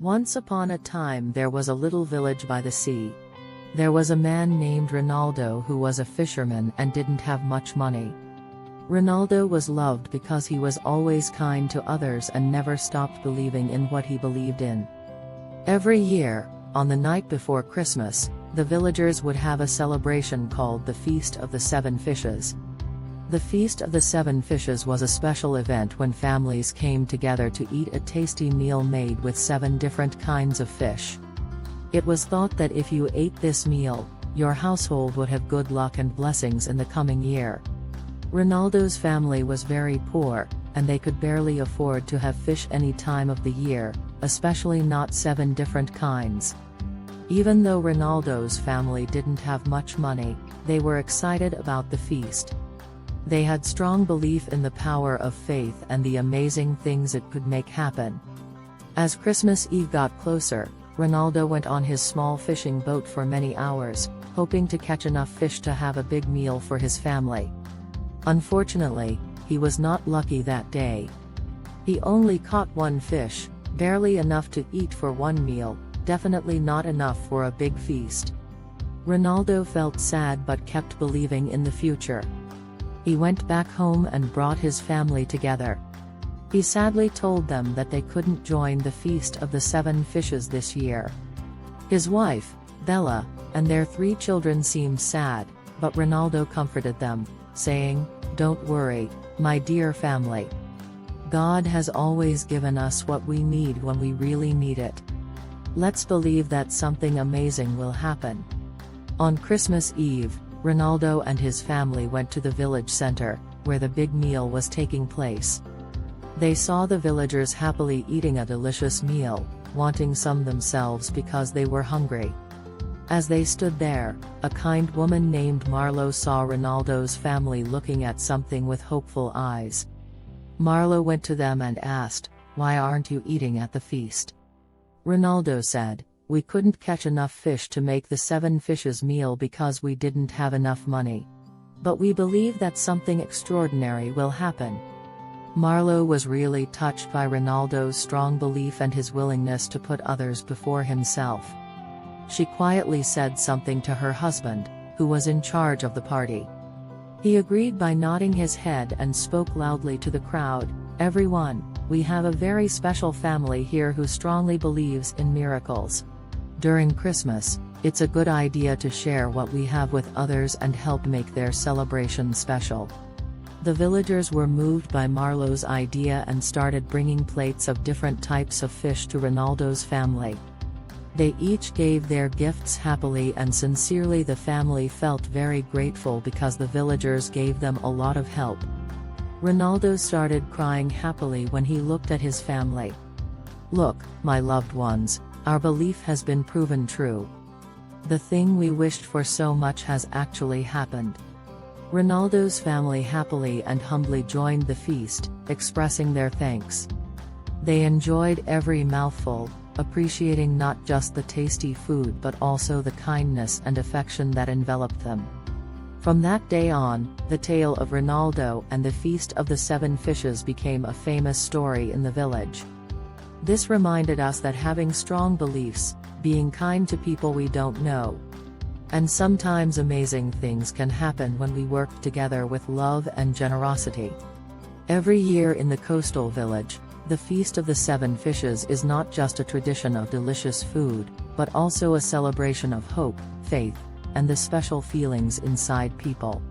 Once upon a time there was a little village by the sea. There was a man named Ronaldo who was a fisherman and didn't have much money. Ronaldo was loved because he was always kind to others and never stopped believing in what he believed in. Every year, on the night before Christmas, the villagers would have a celebration called the Feast of the Seven Fishes. The Feast of the Seven Fishes was a special event when families came together to eat a tasty meal made with 7 different kinds of fish. It was thought that if you ate this meal, your household would have good luck and blessings in the coming year. Ronaldo's family was very poor, and they could barely afford to have fish any time of the year, especially not 7 different kinds. Even though Ronaldo's family didn't have much money, they were excited about the feast. They had strong belief in the power of faith and the amazing things it could make happen. As Christmas Eve got closer, Ronaldo went on his small fishing boat for many hours, hoping to catch enough fish to have a big meal for his family. Unfortunately, he was not lucky that day. He only caught 1 fish, barely enough to eat for 1 meal, definitely not enough for a big feast. Ronaldo felt sad but kept believing in the future. He went back home and brought his family together. He sadly told them that they couldn't join the Feast of the Seven Fishes this year. His wife, Bella, and their 3 children seemed sad, but Ronaldo comforted them, saying, "Don't worry, my dear family. God has always given us what we need when we really need it. Let's believe that something amazing will happen." On Christmas Eve, Ronaldo and his family went to the village center, where the big meal was taking place. They saw the villagers happily eating a delicious meal, wanting some themselves because they were hungry. As they stood there, a kind woman named Marlo saw Ronaldo's family looking at something with hopeful eyes. Marlo went to them and asked, "Why aren't you eating at the feast?" Ronaldo said, "We couldn't catch enough fish to make the 7 fishes meal because we didn't have enough money. But we believe that something extraordinary will happen." Marlo was really touched by Ronaldo's strong belief and his willingness to put others before himself. She quietly said something to her husband, who was in charge of the party. He agreed by nodding his head and spoke loudly to the crowd, "Everyone, we have a very special family here who strongly believes in miracles. During Christmas, it's a good idea to share what we have with others and help make their celebration special." The villagers were moved by Marlo's idea and started bringing plates of different types of fish to Ronaldo's family. They each gave their gifts happily and sincerely. The family felt very grateful because the villagers gave them a lot of help. Ronaldo started crying happily when he looked at his family. "Look, my loved ones, our belief has been proven true. The thing we wished for so much has actually happened." Ronaldo's family happily and humbly joined the feast, expressing their thanks. They enjoyed every mouthful, appreciating not just the tasty food but also the kindness and affection that enveloped them. From that day on, the tale of Ronaldo and the Feast of the 7 Fishes became a famous story in the village. This reminded us that having strong beliefs, being kind to people we don't know, and sometimes amazing things can happen when we work together with love and generosity. Every year in the coastal village, the Feast of the 7 Fishes is not just a tradition of delicious food, but also a celebration of hope, faith, and the special feelings inside people.